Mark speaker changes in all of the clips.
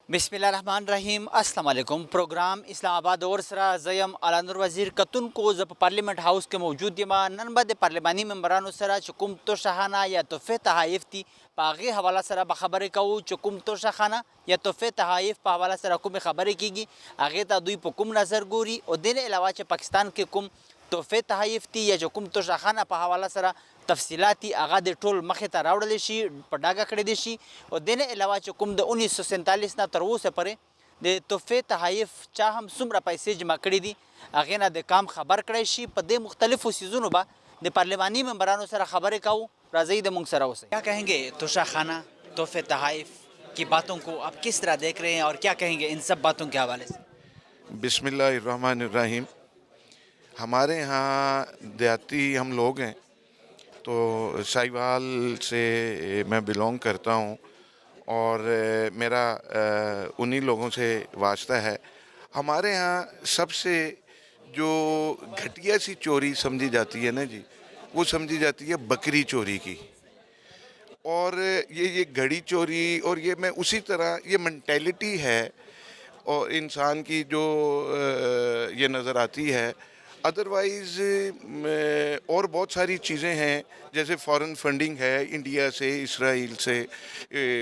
Speaker 1: بسم اللہ الرحمن الرحیم السلام علیکم پروگرام اسلام آباد اور سرا زیم علانور وزیر کتن کو زب پارلیمنٹ ہاؤس کے موجود یما نن بد پارلیمانی ممبرانو سرا چکم تو شاہانہ یا تحفے تحائف تی پاغی حوالہ سرا بخبر کو چکم تو شاخانہ یا تحفے تحائف پا حوالہ سرا کم خبر کی گی آگے تا دوی پا کم نظر گوری اور دین علاوہ چ پاکستان کے کم تحفے تحائف تی یا چکم تو شاخانہ پا حوالہ سرا تفصیلاتی آغا دے ټول مخې ته راوړلی شي په ډاګه کړی دی شي او دې نه علاوه چې کوم د 1947 نه تر اوسه پورې د تحفې تحایف چا هم څومره پیسې جمع کړي دي هغې نه د کام خبر کړی شي په دې مختلفو څیزونو به د پارلماني ممبرانو سره خبرې کوو راځئ د موږ سره اوسئ کیا کہیں گے توشہ خانہ تحفے تحائف کی باتوں کو آپ کس طرح دیکھ رہے ہیں اور کیا کہیں گے ان سب باتوں کے حوالے سے؟
Speaker 2: بسم اللہ الرحمن الرحیم. ہمارے ہاں دیہاتی ہم لوگ ہیں تو سائیوال سے میں بلونگ کرتا ہوں اور میرا انہی لوگوں سے واسطہ ہے. ہمارے ہاں سب سے جو گھٹیا سی چوری سمجھی جاتی ہے نا جی، وہ سمجھی جاتی ہے بکری چوری کی. اور یہ گھڑی چوری اور یہ میں اسی طرح یہ مینٹیلٹی ہے اور انسان کی جو یہ نظر آتی ہے. ادروائز اور بہت ساری چیزیں ہیں جیسے فارن فنڈنگ ہے، انڈیا سے اسرائیل سے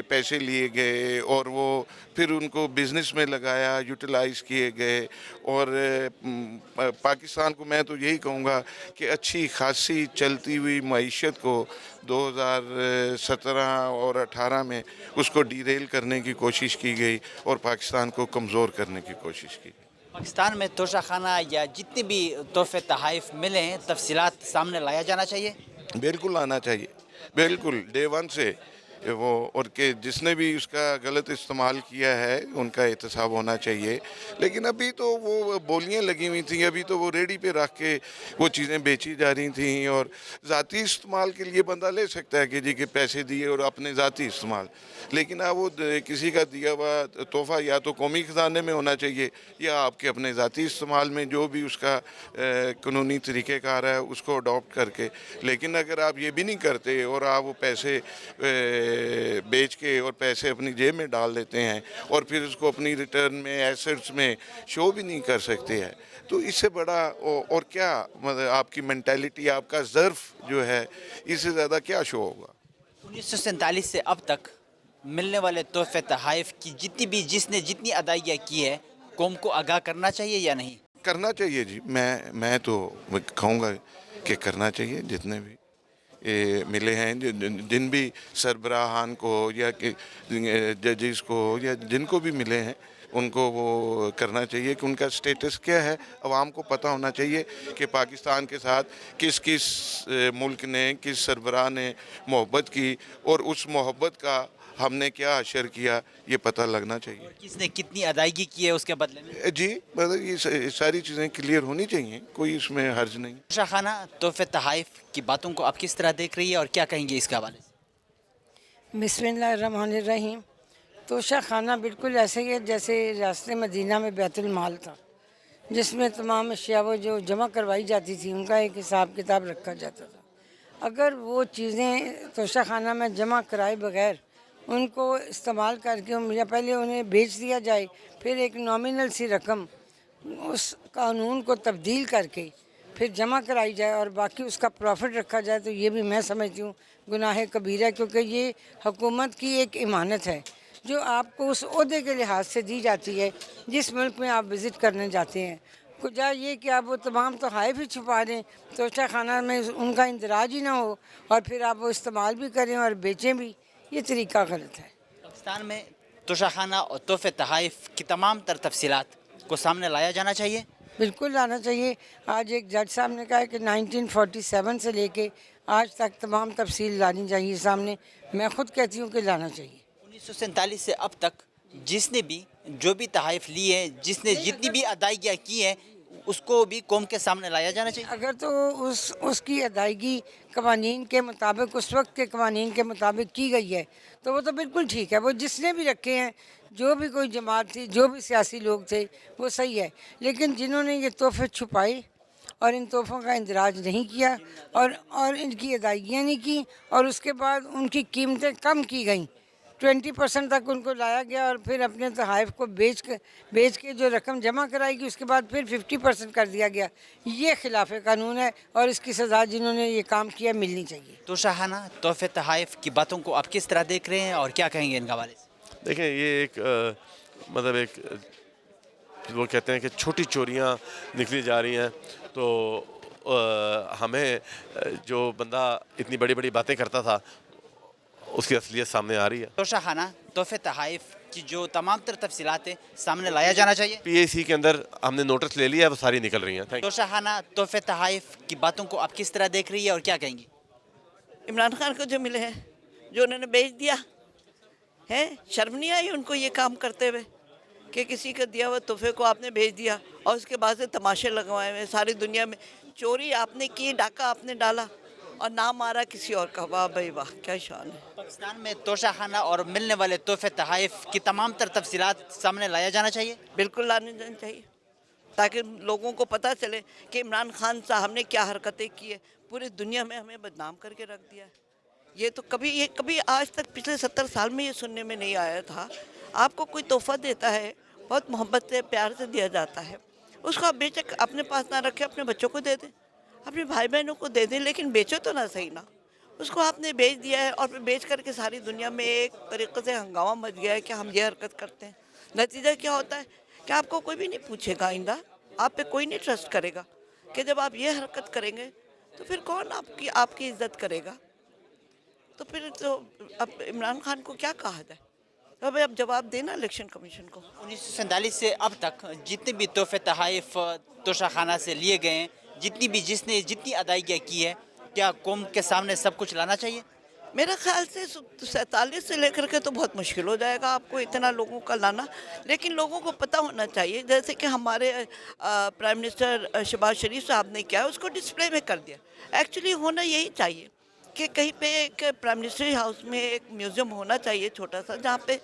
Speaker 2: پیسے لیے گئے اور وہ پھر ان کو بزنس میں لگایا، یوٹیلائز کیے گئے. اور پاکستان کو میں تو یہی کہوں گا کہ اچھی خاصی چلتی ہوئی معیشت کو 2017 اور 18 میں اس کو ڈیریل کرنے کی کوشش کی گئی اور پاکستان کو کمزور کرنے کی کوشش کی گئی.
Speaker 1: پاکستان میں توشہ خانہ یا جتنے بھی تحفے تحائف ملے ہیں تفصیلات سامنے لایا جانا چاہیے.
Speaker 2: بالکل آنا چاہیے، بالکل ڈے ون سے وہ، اور کہ جس نے بھی اس کا غلط استعمال کیا ہے ان کا احتساب ہونا چاہیے. لیکن ابھی تو وہ بولیاں لگی ہوئی تھیں، ابھی تو وہ ریڈی پہ رکھ کے وہ چیزیں بیچی جا رہی تھیں. اور ذاتی استعمال کے لیے بندہ لے سکتا ہے کہ جی کہ پیسے دیے اور اپنے ذاتی استعمال، لیکن اب وہ کسی کا دیا ہوا تحفہ یا تو قومی خزانے میں ہونا چاہیے یا آپ کے اپنے ذاتی استعمال میں جو بھی اس کا قانونی طریقہ کار ہے اس کو اڈاپٹ کر کے. لیکن اگر آپ یہ بھی نہیں کرتے اور آپ وہ پیسے بیچ کے اور پیسے اپنی جیب میں ڈال دیتے ہیں اور پھر اس کو اپنی ریٹرن میں ایسٹس میں شو بھی نہیں کر سکتے ہیں، تو اس سے بڑا اور کیا مطلب آپ کی مینٹیلٹی، آپ کا ظرف جو ہے، اس سے زیادہ کیا شو ہوگا.
Speaker 1: 1947 سے اب تک ملنے والے تحفے تحائف کی جس نے جتنی ادائیگیاں کی ہے قوم کو آگاہ کرنا چاہیے یا نہیں؟
Speaker 2: کرنا چاہیے جی. میں تو کہوں گا کہ کرنا چاہیے. جتنے بھی ملے ہیں، جن بھی سربراہان کو یا ججز کو یا جن کو بھی ملے ہیں ان کو وہ کرنا چاہیے کہ ان کا سٹیٹس کیا ہے. عوام کو پتہ ہونا چاہیے کہ پاکستان کے ساتھ کس ملک نے، کس سربراہ نے محبت کی اور اس محبت کا ہم نے کیا اشر کیا، یہ پتہ لگنا چاہیے.
Speaker 1: کس نے کتنی ادائیگی کی ہے اس کے بدلے میں؟
Speaker 2: جی مطلب یہ ساری چیزیں کلیئر ہونی چاہیے، کوئی اس میں حرج نہیں.
Speaker 1: توشہ خانہ تحفے تحائف کی باتوں کو آپ کس طرح دیکھ رہی ہے اور کیا کہیں گے اس کے حوالے سے؟
Speaker 3: بسم اللہ الرحمن الرحیم. توشہ خانہ بالکل ایسے ہی ہے جیسے ریاست مدینہ میں بیت المال تھا، جس میں تمام اشیاء وہ جو جمع کروائی جاتی تھی ان کا ایک حساب کتاب رکھا جاتا تھا. اگر وہ چیزیں توشہ خانہ میں جمع کرائے بغیر ان کو استعمال کر کے یا پہلے انہیں بیچ دیا جائے، پھر ایک نامنل سی رقم اس قانون کو تبدیل کر کے پھر جمع کرائی جائے اور باقی اس کا پروفٹ رکھا جائے، تو یہ بھی میں سمجھتی ہوں گناہ کبیرہ، کیونکہ یہ حکومت کی ایک امانت ہے جو آپ کو اس عہدے کے لحاظ سے دی جاتی ہے جس ملک میں آپ وزٹ کرنے جاتے ہیں. کجا یہ کہ آپ وہ تمام تحائف ہی چھپا دیں، توشہ خانہ میں ان کا اندراج ہی نہ ہو اور پھر آپ وہ استعمال بھی کریں اور بیچیں بھی، یہ طریقہ غلط ہے.
Speaker 1: پاکستان میں توشہ خانہ اور تحفے تحائف کی تمام تر تفصیلات کو سامنے لایا جانا چاہیے.
Speaker 3: بالکل لانا چاہیے. آج ایک جج صاحب نے کہا کہ 1947 سے لے کے آج تک تمام تفصیل لانی چاہیے سامنے. میں خود کہتی ہوں کہ لانا چاہیے.
Speaker 1: 1947 سے اب تک جس نے بھی جو بھی تحائف لی ہے، جس نے جتنی بھی ادائیگیاں کی ہیں اس کو بھی قوم کے سامنے لایا جانا چاہیے.
Speaker 3: اگر تو اس کی ادائیگی قوانین کے مطابق، اس وقت کے قوانین کے مطابق کی گئی ہے تو وہ تو بالکل ٹھیک ہے. وہ جس نے بھی رکھے ہیں، جو بھی کوئی جماعت تھی، جو بھی سیاسی لوگ تھے، وہ صحیح ہے. لیکن جنہوں نے یہ تحفے چھپائے اور ان تحفوں کا اندراج نہیں کیا اور ان کی ادائیگیاں نہیں کی اور اس کے بعد ان کی قیمتیں کم کی گئیں، 20% تک ان کو لایا گیا اور پھر اپنے تحائف کو بیچ کے جو رقم جمع کرائی گی اس کے بعد پھر 50% کر دیا گیا. یہ خلاف قانون ہے اور اس کی سزا جنہوں نے یہ کام کیا ملنی چاہیے.
Speaker 1: تو شاہانہ تحفے تحائف کی باتوں کو آپ کس طرح دیکھ رہے ہیں اور کیا کہیں گے ان کے حوالے سے؟
Speaker 4: دیکھیں یہ ایک مطلب ایک وہ کہتے ہیں کہ چھوٹی چوریاں نکلی جا رہی ہیں. تو ہمیں جو بندہ اتنی بڑی بڑی باتیں کرتا تھا اس کی اصلیت سامنے آ رہی ہے.
Speaker 1: تو شاہانہ تحفے تحائف کی جو تمام تر تفصیلات ہیں سامنے لایا جانا چاہیے.
Speaker 4: پی اے سی کے اندر ہم نے نوٹس لے لیا ہے، وہ ساری نکل رہی ہیں.
Speaker 1: تو شاہانہ تحفے تحائف کی باتوں کو آپ کس طرح دیکھ رہی ہے اور کیا کہیں گی؟
Speaker 5: عمران خان کو جو ملے ہیں، جو انہوں نے بیچ دیا ہے، شرم نہیں آئی ان کو یہ کام کرتے ہوئے کہ کسی کا دیا ہوا تحفے کو آپ نے بھیج دیا اور اس کے بعد سے تماشے لگوائے ہوئے ساری دنیا میں. چوری آپ نے کی، ڈاکہ آپ نے ڈالا اور نام آ رہا کسی اور کا. واہ بھائی واہ، کیا شان ہے.
Speaker 1: پاکستان میں توشہ اور ملنے والے تحفے تحائف کی تمام تر تفصیلات سامنے لایا جانا چاہیے.
Speaker 5: بالکل لانے جانا چاہیے تاکہ لوگوں کو پتہ چلے کہ عمران خان صاحب نے کیا حرکتیں کی ہے. پوری دنیا میں ہمیں بدنام کر کے رکھ دیا ہے. یہ تو کبھی آج تک پچھلے 70 سال میں یہ سننے میں نہیں آیا تھا. آپ کو کوئی تحفہ دیتا ہے، بہت محبت سے پیار سے دیا جاتا ہے، اس کو آپ بے شک اپنے پاس نہ رکھے، اپنے بچوں کو دے دیں، اپنے بھائی بہنوں کو دے دیں، لیکن بیچو تو نہ صحیح نا. اس کو آپ نے بیچ دیا ہے اور پھر بیچ کر کے ساری دنیا میں ایک طریقے سے ہنگامہ مچ گیا ہے کہ ہم یہ حرکت کرتے ہیں. نتیجہ کیا ہوتا ہے کہ آپ کو کوئی بھی نہیں پوچھے گا، آئندہ آپ پہ کوئی نہیں ٹرسٹ کرے گا کہ جب آپ یہ حرکت کریں گے تو پھر کون آپ کی عزت کرے گا. تو پھر تو اب عمران خان کو کیا کہا جائے. اب جواب دینا الیکشن کمیشن کو.
Speaker 1: 1947 سے اب تک جتنے بھی تحفے تحائف توشہ خانہ سے لیے گئے ہیں، جس نے جتنی ادائیگیاں کی ہے، کیا قوم کے سامنے سب کچھ لانا چاہیے؟
Speaker 5: میرا خیال سے 47 سے لے کر کے تو بہت مشکل ہو جائے گا آپ کو اتنا لوگوں کا لانا. لیکن لوگوں کو پتہ ہونا چاہیے، جیسے کہ ہمارے پرائم منسٹر شہباز شریف صاحب نے کیا اس کو ڈسپلے میں کر دیا. ایکچولی ہونا یہی چاہیے کہ کہیں پہ ایک پرائم منسٹری ہاؤس میں ایک میوزیم ہونا چاہیے چھوٹا سا، جہاں پہ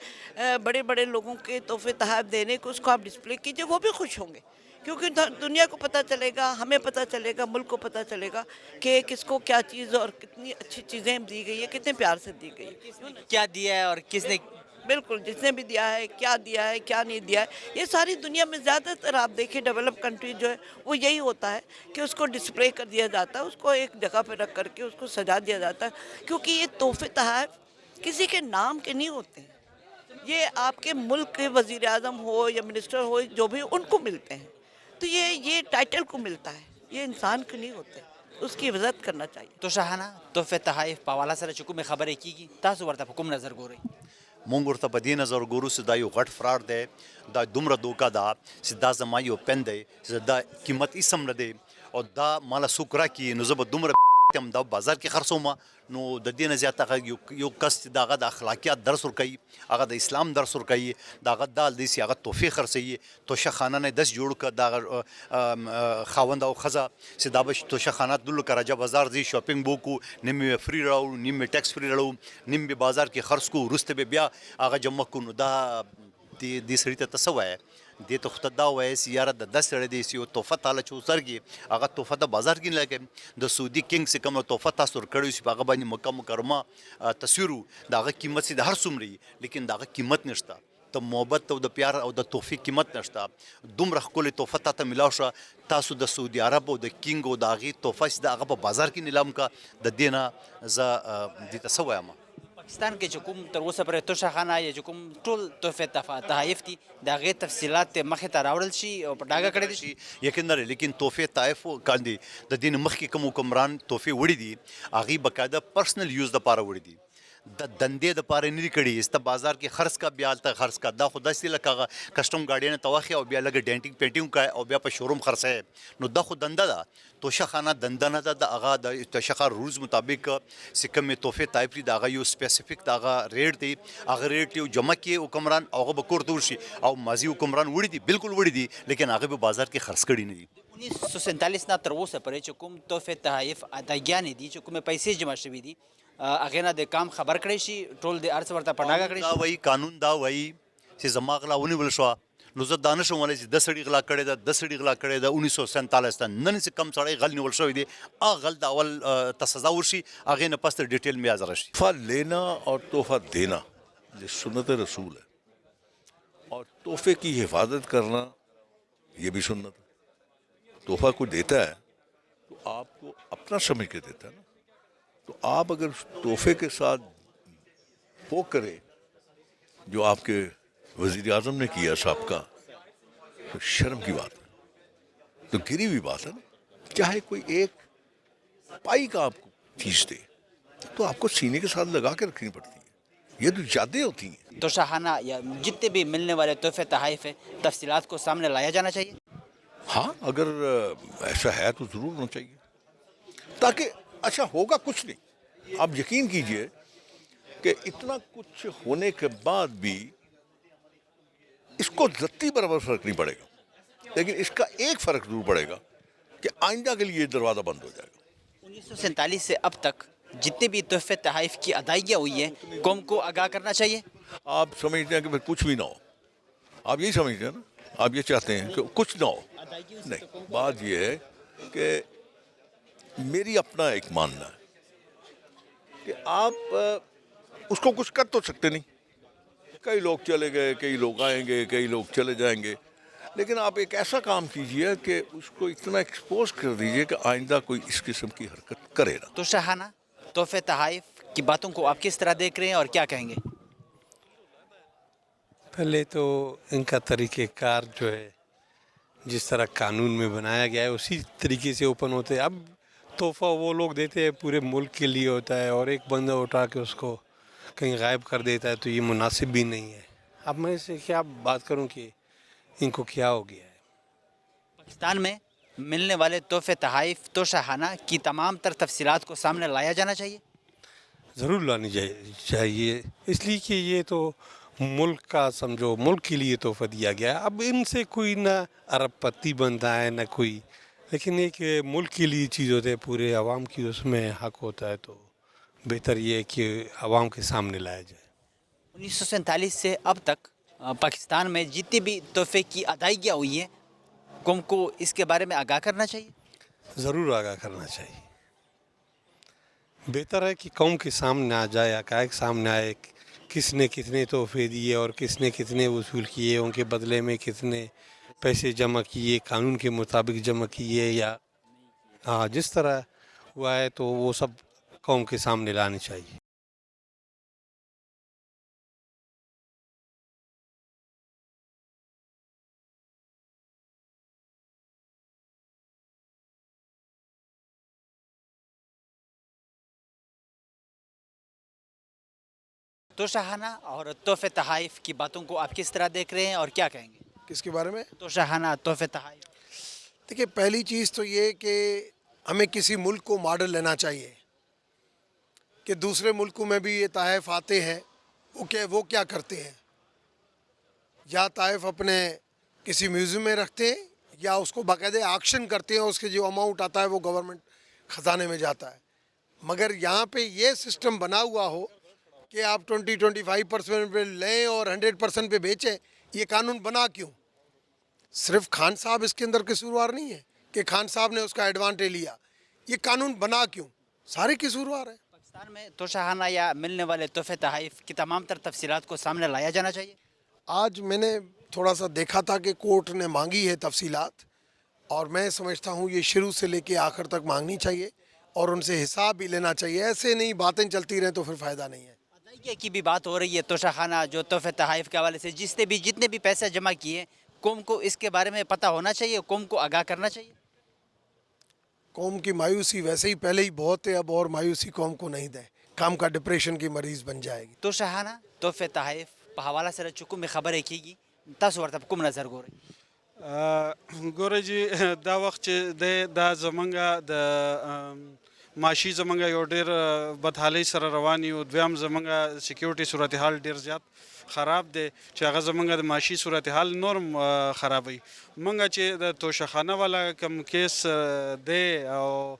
Speaker 5: بڑے بڑے لوگوں کے تحفے تحائف دینے کو اس کو آپ ڈسپلے کیجئے. وہ بھی خوش ہوں گے کیونکہ دنیا کو پتہ چلے گا، ہمیں پتہ چلے گا، ملک کو پتہ چلے گا کہ کس کو کیا چیز اور کتنی اچھی چیزیں دی گئی ہے، کتنے پیار سے دی گئی ہے.
Speaker 1: کیا دیا ہے اور کس نے؟
Speaker 5: بالکل، جس نے بھی دیا ہے، کیا کیا نہیں دیا ہے. یہ ساری دنیا میں زیادہ تر آپ دیکھیں ڈیولپ کنٹری جو ہے وہ یہی ہوتا ہے کہ اس کو ڈسپلے کر دیا جاتا ہے، اس کو ایک جگہ پہ رکھ کر کے اس کو سجا دیا جاتا ہے. کیونکہ یہ تحفے تحائف کسی کے نام کے نہیں ہوتے ہیں، یہ آپ کے ملک کے وزیر اعظم ہو یا منسٹر ہو جو بھی ان کو ملتے ہیں. تو یہ ٹائٹل کو ملتا ہے، یہ انسان کو نہیں ہوتے. اس کی عزت کرنا چاہیے.
Speaker 1: تو شاہانہ تحفے تحائف پاوالا سره چې کومې خبرې کیږي تاسو ورته په کوم نظر ګورئ؟
Speaker 6: مونږ ورته په دې نظر ګورو چې دا یو غټ فراډ دی، دا دومره دوکه ده چې دا زما یو پن دی چې دا قیمت اسم نه دی او دا ماله څوک راکړي نو زه به دومره هم دا بازار کې خرڅوم. نو د دې نه زیات هغه یو کس چې د هغه د اخلاقیات درس ورکوي، هغه د اسلام درس ورکوي، د هغه دا دی چې هغه تحفې خرڅوي. توشه خانه نه داسې جوړ کړه دغه خاوند او ښځه چې دا به توشه خانه تللو که راجا بازار ځي شاپینګ به وکړو، نیم یې فري راوړو، نیم یې ټیکس فري راوړو، نیم به بازار کې خرڅ کړو، وروسته به بیا هغه جمع کړو. نو دا دې سړي ته څه وایې؟ دې ته خو ته دا وایې چې یاره د داسې سړی دی چې یو تحفه تاله چې وسرګي هغه تحفه د بازار کې نه لګوي. د سعودي کنګ چې کومه تحفه تاسو ورکړی چې په هغه باندې مکه مکرمه تصویر و، د هغه قیمت چې د هر څومره وي لیکن د هغه قیمت نشته. د محبت او د پیار او د تحفې قیمت نشته. دومره ښکلې تحفه تا ته میلاو شوه، تاسو د سعودي عرب او د کنګ او د هغې تحفه چې د هغه په بازار کې نیلام کړه. د دې نه زه دې ته څه وایم؟
Speaker 1: پاکستان کې چې کوم تر اوسه پورې توشه خانه یا چې کوم ټول تحفې تحائف دي د هغې تفصیلات مخې ته راوړل شي او په ډاګه کړی شي.
Speaker 6: یقینا لیکن تحفې تحائف کاندي د دې نه مخکې کوم حکمران تحفې وړي دي هغې باقاعده پرسنل یوز دپاره وړي دي، د دندې دپاره نه دي کړي. سته بازار کې خرڅ کا، بیا هلته خرڅ کا. دا خو داسې لکه هغه کسټم ګاډیانه ته واخلې او بیا لږه ډینټینګ پینټینګ وکړئ او بیا په شوروم خرڅوئ. نو دا خو دنده ده، توشه خانه دنده نه ده. د هغه د توشه خانه رولز مطابق چې کومې تحفې تحائف دي د هغه یو سپیسیفک د هغه ریټ دی، هغه ریټ یو جمع کړي حکمران او هغه به کور ته ورشي. او ماضي حکمران وړي دي، بالکل وړي دي، لیکن هغه به بازار کې خرڅ کړي نه دي.
Speaker 1: 1947 نه تر اوسه پورې چې کوم تحفې تحائف ادایګانې دي، چې کومې پیسې جمع شوي دي، هغې نه د کام خبر کړی شي، ټول د هر څه ورته په ډاګه کړی
Speaker 6: دا وایي قانون دا وایي چې زما غلا ونیول شوه نو زه دا نه شم ویلی چې 10 سړي غلا کړې ده، 10 سړي غلا کړې ده 1947 ته. نن چې کم سړی غل نیول شوی دی هغه غل د اول ته سزا ورشي، هغې نه پس ته ډیټیل میں حاضر شي.
Speaker 7: تحفہ لینا اور تحفہ دینا یہ سنت رسول ہے، اور تحفے کی حفاظت کرنا یہ بھی سنت ہے۔ تحفہ کوئی دیتا ہے تو آپ کو اپنا سمجھ کے دیتا ہے نا، تو آپ اگر اس تحفے کے ساتھ وہ کرے جو آپ کے وزیر اعظم نے کیا سابقہ، تو شرم کی بات ہے، تو گری ہوئی بات ہے نا۔ چاہے کوئی ایک پائی کا آپ کو چیز دے تو آپ کو سینے کے ساتھ لگا کے رکھنی پڑتی ہے، یہ تو یادیں ہوتی ہیں۔
Speaker 1: تو شاہانہ یا جتنے بھی ملنے والے تحفے تحائف ہیں، تفصیلات کو سامنے لایا جانا چاہیے۔
Speaker 7: ہاں اگر ایسا ہے تو ضرور ہونا چاہیے، تاکہ اچھا ہوگا کچھ نہیں۔ آپ یقین کیجئے کہ اتنا کچھ ہونے کے بعد بھی اس کو ذاتی برابر فرق نہیں پڑے گا، لیکن اس کا ایک فرق ضرور پڑے گا کہ آئندہ کے لیے یہ دروازہ بند ہو جائے گا۔
Speaker 1: 1947 سے اب تک جتنے بھی تحفے تحائف کی ادائیگیاں ہوئی ہیں، قوم کو آگاہ کرنا چاہیے۔
Speaker 7: آپ سمجھتے ہیں کہ پھر کچھ بھی نہ ہو، آپ یہی سمجھتے ہیں نا، آپ یہ چاہتے ہیں کہ کچھ نہ ہو۔ نہیں، بات یہ ہے کہ میری اپنا ایک ماننا ہے کہ آپ اس کو کچھ کر تو سکتے نہیں۔ کئی لوگ چلے گئے، کئی لوگ آئیں گے، کئی لوگ چلے جائیں گے، لیکن آپ ایک ایسا کام کیجئے کہ اس کو اتنا ایکسپوز کر دیجئے کہ آئندہ کوئی اس قسم کی حرکت کرے نہ۔
Speaker 1: تو شاہانہ تحفے تحائف کی باتوں کو آپ کس طرح دیکھ رہے ہیں اور کیا کہیں گے؟
Speaker 8: پہلے تو ان کا طریقہ کار جو ہے جس طرح قانون میں بنایا گیا ہے اسی طریقے سے اوپن ہوتے ہیں۔ اب تحفہ وہ لوگ دیتے ہیں پورے ملک کے لیے ہوتا ہے، اور ایک بندہ اٹھا کے اس کو کہیں غائب کر دیتا ہے، تو یہ مناسب بھی نہیں ہے۔ اب میں سے کیا بات کروں کہ ان کو کیا ہو گیا ہے۔
Speaker 1: پاکستان میں ملنے والے تحفے تحائف تو شاہانہ کی تمام تر تفصیلات کو سامنے لایا جانا چاہیے۔
Speaker 8: ضرور لانی چاہیے، اس لیے کہ یہ تو ملک کا سمجھو ملک کے لیے تحفہ دیا گیا ہے۔ اب ان سے کوئی نہ ارب پتی بنتا ہے نہ کوئی، لیکن ایک ملک کے لیے چیز ہوتا ہے، پورے عوام کی اس میں حق ہوتا ہے، تو بہتر یہ ہے کہ عوام کے سامنے لایا جائے۔
Speaker 1: 1947 سے اب تک پاکستان میں جتنی بھی تحفے کی ادائیگیاں ہوئی ہیں، قوم کو اس کے بارے میں آگاہ کرنا چاہیے۔
Speaker 8: ضرور آگاہ کرنا چاہیے۔ بہتر ہے کہ قوم کے سامنے آ جائے، حقائق سامنے آئے، کس نے کتنے تحفے دیے اور کس نے کتنے وصول کیے، ان کے بدلے میں کتنے پیسے جمع کیے، قانون کے مطابق جمع کیے یا جس طرح ہوا ہے، تو وہ سب قوم کے سامنے لانے چاہیے۔
Speaker 1: تو شاہانہ اور تحفے تحائف کی باتوں کو آپ کس طرح دیکھ رہے ہیں اور کیا کہیں گے؟
Speaker 9: کس کے بارے میں؟
Speaker 1: تو شاہانہ تحفے تحائف۔
Speaker 9: دیکھیے، پہلی چیز تو یہ کہ ہمیں کسی ملک کو ماڈل لینا چاہیے کہ دوسرے ملکوں میں بھی یہ تحائف آتے ہیں، وہ کیا کرتے ہیں، یا تحائف اپنے کسی میوزیم میں رکھتے ہیں یا اس کو باقاعدہ آکشن کرتے ہیں، اس کے جو اماؤنٹ آتا ہے وہ گورنمنٹ خزانے میں جاتا ہے۔ مگر یہاں پہ یہ سسٹم بنا ہوا ہو کہ آپ 20-25% پہ لیں اور 100% پہ بیچیں، یہ قانون بنا کیوں؟ صرف خان صاحب اس کے اندر قصوروار نہیں ہے کہ خان صاحب نے اس کا ایڈوانٹیج لیا، یہ قانون بنا کیوں؟ سارے قصوروار ہیں۔
Speaker 1: پاکستان میں تو شاہانہ یا ملنے والے تحفے تحائف کی تمام تر تفصیلات کو سامنے لایا جانا چاہیے۔
Speaker 9: آج میں نے تھوڑا سا دیکھا تھا کہ کورٹ نے مانگی ہے تفصیلات، اور میں سمجھتا ہوں یہ شروع سے لے کے آخر تک مانگنی چاہیے اور ان سے حساب بھی لینا چاہیے۔ ایسے نہیں باتیں چلتی رہیں تو پھر فائدہ نہیں ہے۔
Speaker 1: ادائیگی کی بھی بات ہو رہی ہے تو شاہانہ جو تحفے تحائف کے حوالے سے جتنے بھی پیسے جمع کیے، قوم کو اس کے بارے میں پتہ ہونا چاہیے، قوم کو آگاہ کرنا چاہیے۔
Speaker 9: قوم کی مایوسی ویسے ہی پہلے ہی بہت ہے، اب اور مایوسی قوم کو نہیں دیں، کام کا ڈپریشن کی مریض بن جائے گی۔
Speaker 1: تو شاہانہ تحفے تحائف په حواله سره چې کومې خبرې کیږي تاسو ورته په کوم نظر ګورئ؟
Speaker 10: ګوره جی دا وخت چې دی دا زمونږ د معاشي زمونږ یو ډېر بدحالۍ سره روان یو، دویم زمونږ سیکیورټي صورتحال ډېر زیات خراب دی چې هغه زمونږ د معاشي صورتحال نورم خرابوي. مونږ چې د توشخانه والا کوم کیس دی او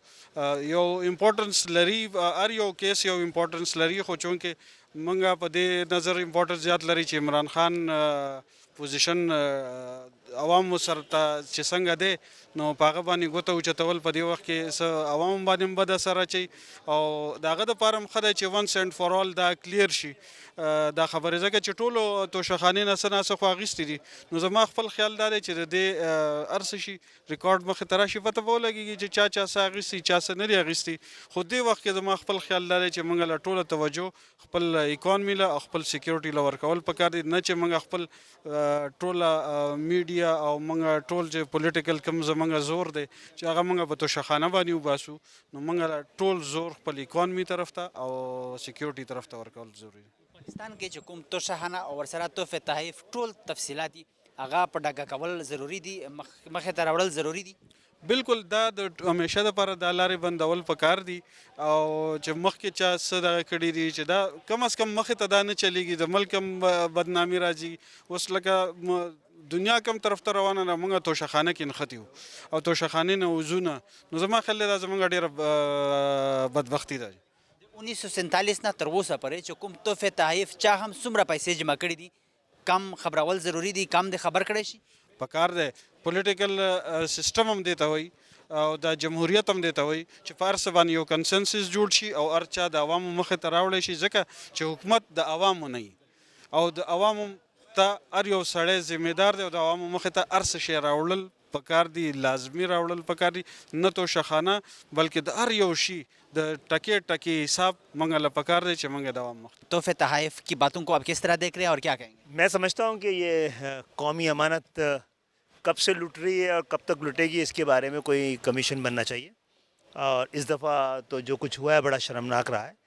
Speaker 10: یو امپورټنس لري، هر یو کیس یو امپورټنس لري، خو چونکې مونږ په دې نظر امپورټنس زیات لري چې عمران خان پوزیشن عوام سره ته چې څنګه دی نو په هغه باندې ګوته اوچتول په دې وخت کې څه عوام باندې هم بد اثر اچوي او د هغه دپاره هم ښه دی چې ونس اینډ فار آل دا کلیر شي دا خبرې ځکه چې ټولو توشخانې نه څه ناڅه خو اخیستې دي نو زما خپل خیال دا دی چې د دې هر څه شي ریکارډ مخې ته راشي پته به ولګېږي چې چا چا څه اخیستي چا څه نه دي اخیستي خو دې وخت کې زما خپل خیال دا دی چې موږ له ټوله توجه خپل اکانمي له او خپل سیکیورټي له ورکول پکار دي نه چې موږ خپل ټوله میډیا او موږ ټول چې پولیټیکل کم زموږ زور دی چې هغه موږ په توشخانه باندې وباسو نو موږ ټول زور خپل اکانمي طرف ته او سیکیورټي طرف ته ورکول ضروري دي
Speaker 1: پاکستان کې چې کوم توشخانه او ورسره تحفې تحایف ټول تفصیلات دي هغه په ډاګه کول ضروري دي مخې ته راوړل ضروري دي
Speaker 10: بالکل دا د همیشه دپاره دا لارې بندول پکار دي او چې مخکې چا څه دغه کړي دي چې دا کم از کم مخې ته دا نه چلیږي د ملک هم بدنامي راځي اوس لکه دنیا کم طرف ته روانه ده موږ توشخانه کې نښتي وو او توشخانې نه وځو نه نو زما خیال دی دا زموږ ډېره بدبختي ده
Speaker 1: 1947 نه تر اوسه پورې چې کوم تحفې تحایف چا هم څومره پیسې جمع کړي دي کم خبرول ضروري دي کم د خبر کړی شي
Speaker 10: پکار دی پولیټیکل سیسټم هم دی ته وایي او د جمهوریت هم دی ته وایي چې په هر څه باندې یو کنسنسس جوړ شي او هر چا د عوامو مخې ته راوړی شي ځکه چې حکومت د عوامو نه وي او د عوامو ته هر یو سړی ذمهدار دی او د عوامو مخې ته هر څه شی راوړل پکار دي لازمی راوړل پکار دي نه توشخانه بلکې د هر یو شي د ټکے ټکے حساب منگا پکار دے منگا دوام مختلف
Speaker 1: تحفے تحائف کی باتوں کو آپ کس طرح دیکھ رہے ہیں اور کیا کہیں گے
Speaker 11: میں سمجھتا ہوں کہ یہ قومی امانت کب سے لٹ رہی ہے اور کب تک لٹے گی اس کے بارے میں کوئی کمیشن بننا چاہیے اور اس دفعہ تو جو کچھ ہوا ہے بڑا شرمناک رہا ہے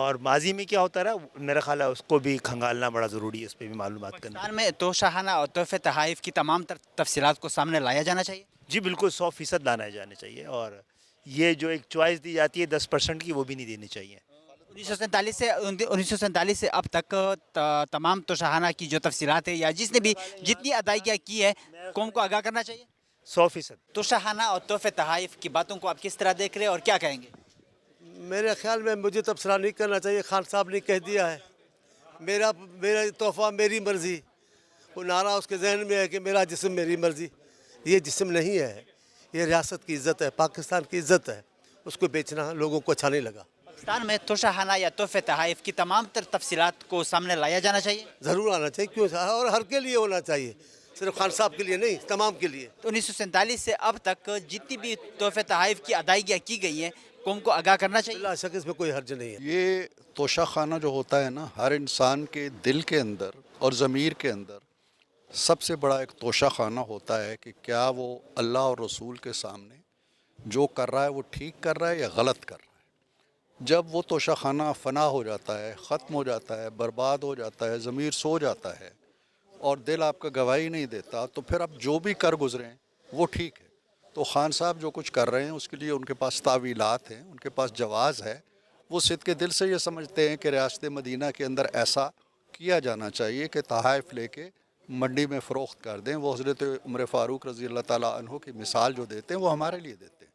Speaker 11: اور ماضی میں کیا ہوتا رہا میرا خیال ہے اس کو بھی کھنگالنا بڑا ضروری ہے اس پہ بھی معلومات کرنا
Speaker 1: پاکستان میں توشخانہ اور تحفے تحائف کی تمام تفصیلات کو سامنے لایا جانا چاہیے
Speaker 11: جی بالکل 100% لانا جانے چاہیے اور یہ جو ایک چوائس دی جاتی ہے 10% کی وہ بھی نہیں دینی چاہیے
Speaker 1: 1947 سے اب تک تمام توشخانہ کی جو تفصیلات ہے یا جس نے بھی جتنی ادائیگیاں کی ہے قوم کو آگاہ کرنا چاہیے
Speaker 11: 100%.
Speaker 1: توشخانہ اور تحفے تحائف کی باتوں کو آپ کس طرح دیکھ رہے ہیں اور کیا کہیں گے
Speaker 12: میرے خیال میں مجھے تبصرہ نہیں کرنا چاہیے خان صاحب نے کہہ دیا ہے میرا تحفہ میری مرضی وہ نعرہ اس کے ذہن میں ہے کہ میرا جسم میری مرضی یہ جسم نہیں ہے یہ ریاست کی عزت ہے پاکستان کی عزت ہے اس کو بیچنا لوگوں کو اچھا نہیں لگا
Speaker 1: پاکستان میں توشخانہ یا تحفے تحائف کی تمام تفصیلات کو سامنے لایا جانا چاہیے
Speaker 12: ضرور آنا چاہیے کیوں اور ہر کے لیے ہونا چاہیے صرف خان صاحب کے لیے نہیں تمام کے لیے
Speaker 1: 1947 سے اب تک جتنی بھی تحفے تحائف کی ادائیگیاں کی گئی ہیں قوم کو آگاہ کرنا چاہیے
Speaker 12: اللہ شک اس میں کوئی حرج نہیں ہے
Speaker 13: یہ توشخانہ جو ہوتا ہے نا ہر انسان کے دل کے اندر اور ضمیر کے اندر سب سے بڑا ایک توشخانہ ہوتا ہے کہ کیا وہ اللہ اور رسول کے سامنے جو کر رہا ہے وہ ٹھیک کر رہا ہے یا غلط کر رہا ہے جب وہ توشخانہ فنا ہو جاتا ہے ختم ہو جاتا ہے برباد ہو جاتا ہے ضمیر سو جاتا ہے اور دل آپ کا گواہی نہیں دیتا تو پھر آپ جو بھی کر گزریں وہ ٹھیک ہے تو خان صاحب جو کچھ کر رہے ہیں اس کے لیے ان کے پاس تعویلات ہیں ان کے پاس جواز ہے وہ صدق کے دل سے یہ سمجھتے ہیں کہ ریاست مدینہ کے اندر ایسا کیا جانا چاہیے کہ تحائف لے کے منڈی میں فروخت کر دیں وہ حضرت عمر فاروق رضی اللہ تعالیٰ عنہ کی مثال جو دیتے ہیں وہ ہمارے لیے دیتے ہیں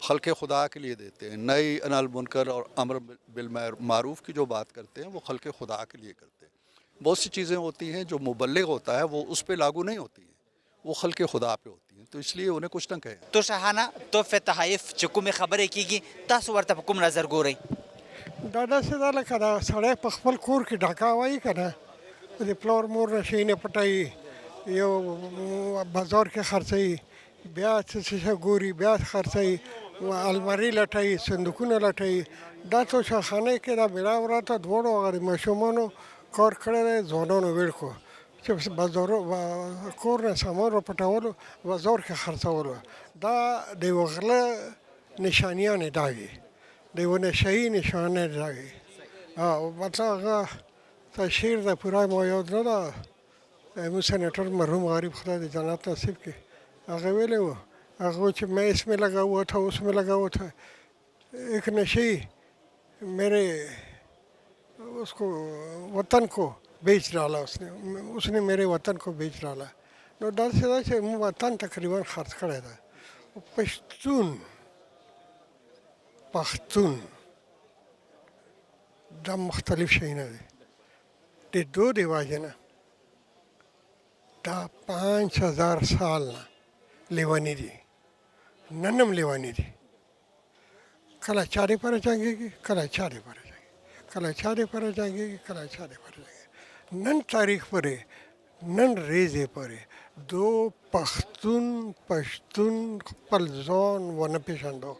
Speaker 13: خلق خدا کے لیے دیتے ہیں نئی انہی المنکر اور امر بالمعروف کی جو بات کرتے ہیں وہ خلق خدا کے لیے کرتے ہیں بہت سی چیزیں ہوتی ہیں جو مبلغ ہوتا ہے وہ اس پہ لاگو نہیں ہوتی ہیں وہ خلق خدا پہ ہوتی ہیں تو اس لیے انہیں کچھ نہ کہیں
Speaker 1: توشخانہ تحفے تحائف چې کومې خبرې کیږي تاسو ورته په کوم نظر ګورئ
Speaker 9: دا داسې ده لکه دا سړی په خپل کور کې ډاکا وایي که نه د پلور مور نه شی نه پټوي یو بازار کې خرڅوي بیا څه ګوري بیا خرڅوي الماري لټوي صندوقونه لټوي دا توشخانه کې دا میرا وراته دواړو هغه ماشومانو کار کړی دی ځوانانو ویل کو چې بازارو کور نه سامان را پټولو بازار کې خرڅولو دا د یوه غله نشانیانې دا وي د یوه نشهیي نشانې دا وي مطلب هغه شعر ده پوره ما یاد نه ده امروز سینیټر مرحوم غریب خدا د جنت نصیب کړي هغه ویلی و هغه چې میں اس میں لگا ہوا تھا اس میں لگا ہوا تھا ایک نشئی میرے اس کو وطن کو بیچ ڈالا اس نے میرے وطن کو بیچ ڈالا نو دا چې وطن تقریبا خرڅ کړی ده پښتون دا مختلف شیونه دي د دو د وجې نه دا 5000 سال لیوانی دی ننم لیوانی دی کله چارې پر جنگيږي کله چارې پر جنگيږي کله چارې پر جنگيږي کله چارې پر جنگيږي نن تاریخ پرې نن ریزه پرې دو پښتون خپل ځان ونه پیژندو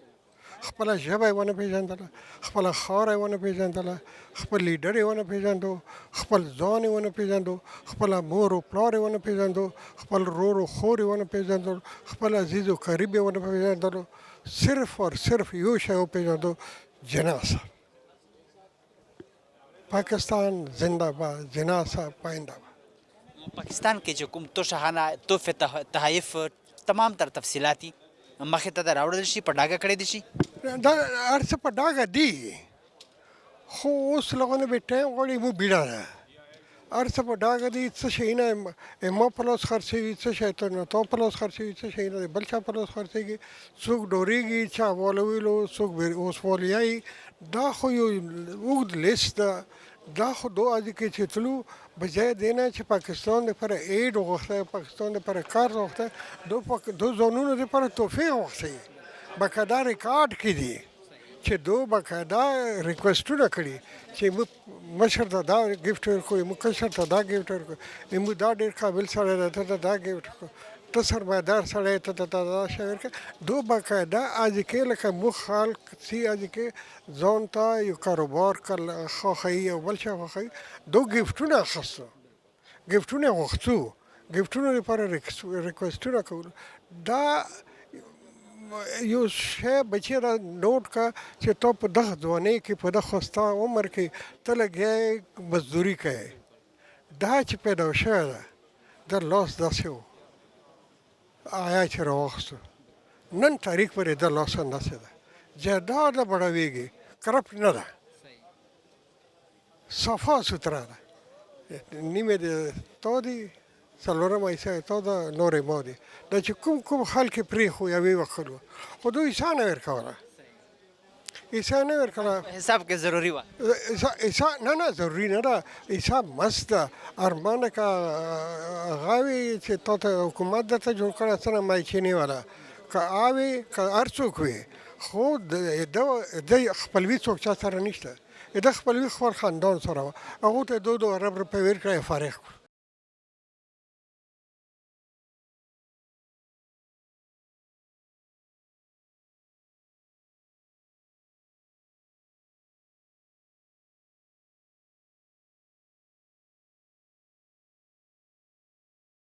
Speaker 9: خپل ژبه ونه پیژندله خپل خاوره ونه پیژندله خپل لیډر ونه پیژندو خپل ځان ونه پیژندو خپل مور او پلار ونه پیژندو خپل رور او خور ونه پیژندو خپل عزیز او قریب ونه پیژندو صرف اور صرف یو شی پیژندو جناح صاحب پاکستان زندہ باد جناح صاحب پائندہ باد
Speaker 1: پاکستان کې چې کوم توشهانه تحفې تحایف تمام تر تفصیلاتي مخې ته د راوړل شي په ډاګه کړی دي شي
Speaker 9: دا هر څه په ډاګه دي خو اوس لغونه به ټایم غواړي مو بیړه ده هر څه په ډاګه دي څه شی نه ما په لاس خرڅوي څه شی ته نه تو په لاس خرڅوي څه شی نه بل چا په لاس خرڅېږي څوک ډورېږي چا والویلو څوک اوس والیایي دا خو یو اوږد لیست ده دا خو دو ازي کې چې تلو بجای دینا چې پاکستان لپاره ایډ وغوښته پاکستان لپاره کار وغوښته دو زونونو لپاره تحفې وغوښتې باقاعده ریکارډ کې دي چې دو باقاعده ریکویسټونه کړي چې موږ مشر ته دا ګفټ ورکوو موږ کشر ته دا ګفټ ورکوو موږ دا ډېر قابل سړی دی ته دا ګفټ ورکوو ته سرمایدار سړی ته دا شی ورکوې دو باقاعده ازي کې لکه موږ خلک سي ازي کې ځان ته یو کاروبار خوښوي او بل شی خوښوي دو ګفټونه اخیستو ګفټونه غوښتو ګفټونو لپاره ریکویسټونه کولو دا یو شی بچی را نوٹ کا چې تو په دغه ځوانۍ کې په دغه ستا عمر کې ته لګیا مزدوري کوې دا چې پیدا شوی ده د لاس داسې و آیا چې راواخیستو نن تاریخ پرې د لاس انداسې ده جایداد بړویږي کرپټ نه ده صفا سوتره ده نیمه د تو دي څلورمه حصه تو ده نورې ما دي دا چې کوم خلک پرېښو یوې وکړو خو دوی حصه نه ورکوله حصه نه ورکوله
Speaker 1: حساب کې ضروري وه
Speaker 9: حصه نه ضروري نه ده حساب مست ده ارمانه که هغه وي چې تا ته حکومت درته جوړ کړی څه نه مایچینې والا که هغه وي که هر څوک وي خو د خپلوي څوک چا سره نشته د خپلوي خپل خاندان سره وه هغو ته 2 ارب روپۍ ورکړی فارغ کړو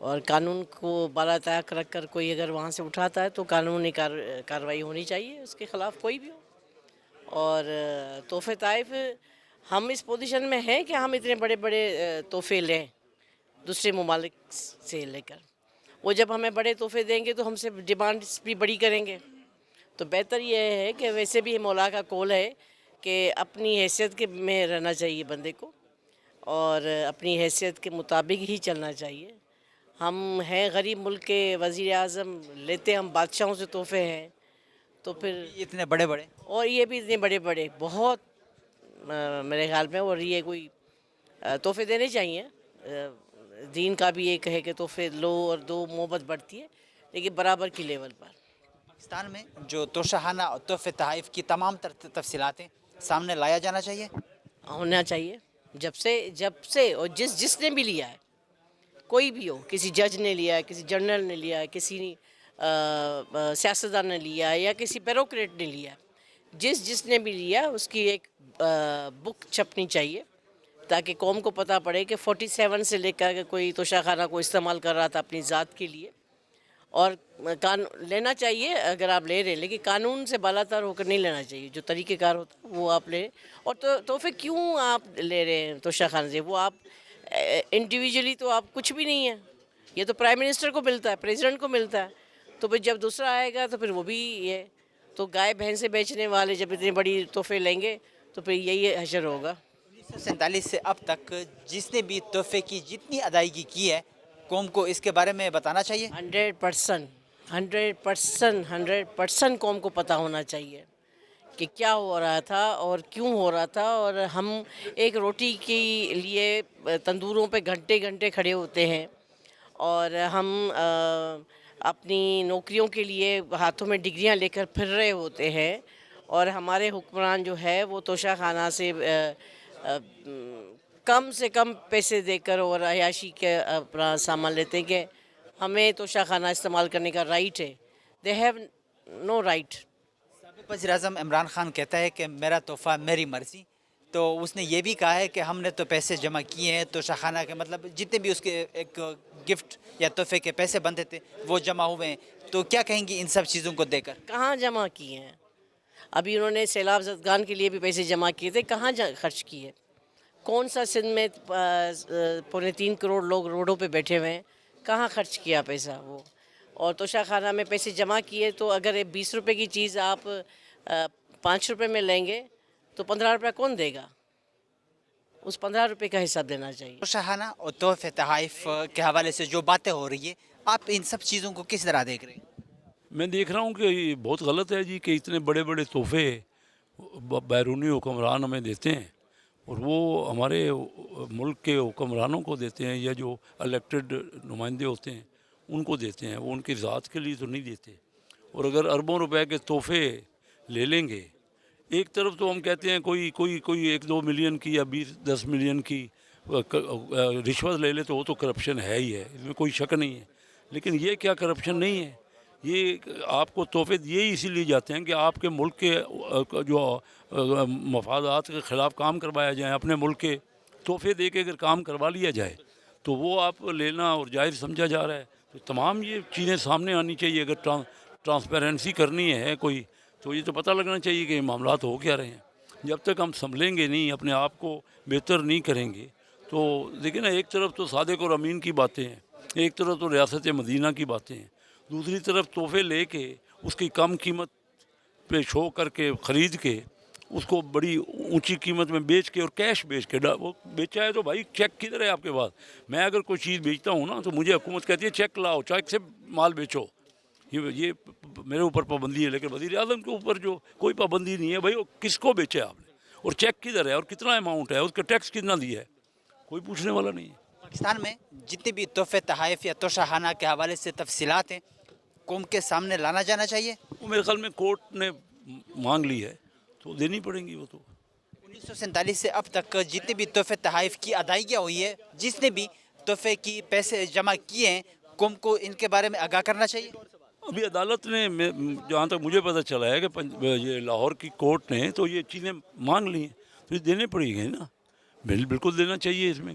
Speaker 14: اور قانون کو بالا طاق رکھ کر کوئی اگر وہاں سے اٹھاتا ہے تو قانونی کارروائی ہونی چاہیے اس کے خلاف، کوئی بھی ہو۔ اور تحفے طائف ہم اس پوزیشن میں ہیں کہ ہم اتنے بڑے بڑے تحفے لیں دوسرے ممالک سے لے کر، وہ جب ہمیں بڑے تحفے دیں گے تو ہم سے ڈیمانڈس بھی بڑی کریں گے۔ تو بہتر یہ ہے کہ ویسے بھی مولا کا قول ہے کہ اپنی حیثیت کے میں رہنا چاہیے بندے کو، اور اپنی حیثیت کے مطابق ہی چلنا چاہیے۔ ہم ہیں غریب ملک کے وزیر اعظم، لیتے ہم بادشاہوں سے تحفے ہیں، تو پھر
Speaker 1: اتنے بڑے بڑے،
Speaker 14: اور یہ بھی اتنے بڑے بڑے بہت میرے خیال میں، اور یہ کوئی تحفے دینے چاہیے۔ دین کا بھی ایک ہے کہ تحفے لو اور دو، محبت بڑھتی ہے، لیکن برابر کی لیول پر۔
Speaker 1: پاکستان میں جو توشہانہ اور تحفے تحائف کی تمام تفصیلات ہیں سامنے لایا جانا چاہیے،
Speaker 14: ہونا چاہیے، جب سے اور جس نے بھی لیا ہے، کوئی بھی ہو، کسی جج نے لیا ہے، کسی جنرل نے لیا ہے، کسی سیاستدان نے لیا ہے، یا کسی بیوروکریٹ نے لیا ہے، جس نے بھی لیا اس کی ایک بک چھپنی چاہیے تاکہ قوم کو پتہ پڑے کہ 47 سے لے کر کوئی توشہ خانہ کو استعمال کر رہا تھا اپنی ذات کے لیے، اور لینا چاہیے اگر آپ لے رہے ہیں، لیکن قانون سے بالا تر ہو کر نہیں لینا چاہیے۔ جو طریقہ کار ہوتا ہے وہ آپ لے، اور تحفے کیوں آپ لے رہے ہیں توشہ خانے سے؟ وہ آپ انڈیویجولی تو آپ کچھ بھی نہیں ہے، یہ تو پرائم منسٹر کو ملتا ہے، پریزیڈنٹ کو ملتا ہے، تو پھر جب دوسرا آئے گا تو پھر وہ بھی یہ، تو گائے بھینس سے بیچنے والے جب اتنی بڑی تحفے لیں گے تو پھر یہی حشر ہوگا۔
Speaker 1: 1947 سے اب تک جس نے بھی تحفے کی جتنی ادائیگی کی ہے، قوم کو اس کے بارے میں بتانا چاہیے۔
Speaker 14: 100% قوم کو پتہ ہونا چاہیے کہ کیا ہو رہا تھا اور کیوں ہو رہا تھا، اور ہم ایک روٹی کے لیے تندوروں پہ گھنٹے گھنٹے کھڑے ہوتے ہیں، اور ہم اپنی نوکریوں کے لیے ہاتھوں میں ڈگریاں لے کر پھر رہے ہوتے ہیں، اور ہمارے حکمران جو ہے وہ توشہ خانہ سے کم سے کم پیسے دے کر اور عیاشی کے اپنا سامان لیتے ہیں کہ ہمیں توشہ خانہ استعمال کرنے کا رائٹ ہے۔ They have no right.
Speaker 1: سابق وزیر اعظم عمران خان کہتا ہے کہ میرا تحفہ میری مرضی، تو اس نے یہ بھی کہا ہے کہ ہم نے تو پیسے جمع کیے ہیں توشہ خانہ کے، مطلب جتنے بھی اس کے ایک گفٹ یا تحفے کے پیسے بنتے تھے وہ جمع ہوئے ہیں، تو کیا کہیں گی ان سب چیزوں کو دے کر؟
Speaker 14: کہاں جمع کیے ہیں؟ ابھی انہوں نے سیلاب زدگان کے لیے بھی پیسے جمع کیے تھے، کہاں خرچ کیے؟ کون سا سندھ میں 3.25 کروڑ لوگ روڈوں پہ بیٹھے ہوئے ہیں، کہاں خرچ کیا پیسہ وہ؟ اور توشہ خانہ میں پیسے جمع کیے، تو اگر 20 روپے کی چیز آپ 5 روپے میں لیں گے تو 15 روپے کون دے گا؟ اس 15 روپے کا حساب دینا چاہیے۔
Speaker 1: توشہانہ اور تحفے تحائف کے حوالے سے جو باتیں ہو رہی ہے، آپ ان سب چیزوں کو کس طرح دیکھ رہے ہیں؟
Speaker 15: میں دیکھ رہا ہوں کہ یہ بہت غلط ہے جی، کہ اتنے بڑے بڑے تحفے بیرونی حکمران ہمیں دیتے ہیں، اور وہ ہمارے ملک کے حکمرانوں کو دیتے ہیں، یا جو الیکٹڈ نمائندے ہوتے ہیں ان کو دیتے ہیں، وہ ان کی ذات کے لیے تو نہیں دیتے۔ اور اگر اربوں روپے کے تحفے لے لیں گے، ایک طرف تو ہم کہتے ہیں کوئی 1-2 ملین کی یا 10 ملین کی رشوت لے لے تو وہ تو کرپشن ہے ہی ہے، اس میں کوئی شک نہیں ہے، لیکن یہ کیا کرپشن نہیں ہے؟ یہ آپ کو تحفے یہ اسی لیے جاتے ہیں کہ آپ کے ملک کے جو مفادات کے خلاف کام کروایا جائے، اپنے ملک کے تحفے دے کے اگر کام کروا لیا جائے تو وہ آپ لینا اور جائز سمجھا جا رہا ہے۔ تو تمام یہ چیزیں سامنے آنی چاہیے، اگر ٹرانسپیرنسی کرنی ہے کوئی، تو یہ تو پتہ لگنا چاہیے کہ معاملات ہو کیا رہے ہیں۔ جب تک ہم سنبھلیں گے نہیں، اپنے آپ کو بہتر نہیں کریں گے، تو دیکھیں نا، ایک طرف تو صادق اور امین کی باتیں ہیں، ایک طرف تو ریاست مدینہ کی باتیں ہیں، دوسری طرف تحفے لے کے اس کی کم قیمت پہ شو کر کے خرید کے اس کو بڑی اونچی قیمت میں بیچ کے اور کیش بیچ کے وہ بیچا ہے، تو بھائی چیک کدھر ہے آپ کے پاس؟ میں اگر کوئی چیز بیچتا ہوں نا تو مجھے حکومت کہتی ہے چیک لاؤ، چیک سے مال بیچو، یہ میرے اوپر پابندی ہے، لیکن وزیر اعظم کے اوپر جو کوئی پابندی نہیں ہے۔ بھائی وہ کس کو بیچے آپ نے، اور چیک کدھر ہے، اور کتنا اماؤنٹ ہے، اس کا ٹیکس کتنا دیا ہے، کوئی پوچھنے والا نہیں ہے۔
Speaker 1: پاکستان میں جتنے بھی تحفے تحائف یا توشہ خانہ کے حوالے سے تفصیلات ہیں، قوم کے سامنے لانا جانا چاہیے۔
Speaker 15: وہ میرے خیال میں کورٹ نے مانگ لی ہے تو دینی پڑیں گی وہ تو۔
Speaker 1: 1947 سے اب تک جتنے بھی تحفے تحائف کی ادائیگیاں ہوئی ہے، جس نے بھی تحفے کی پیسے جمع کیے ہیں، قوم کو ان کے بارے میں آگاہ کرنا چاہیے۔
Speaker 15: ابھی عدالت نے، جہاں تک مجھے پتہ چلا ہے کہ یہ لاہور کی کورٹ نے تو یہ چیزیں مانگ لی ہیں، تو یہ دینے پڑیں گے نا، بالکل دینا چاہیے، اس میں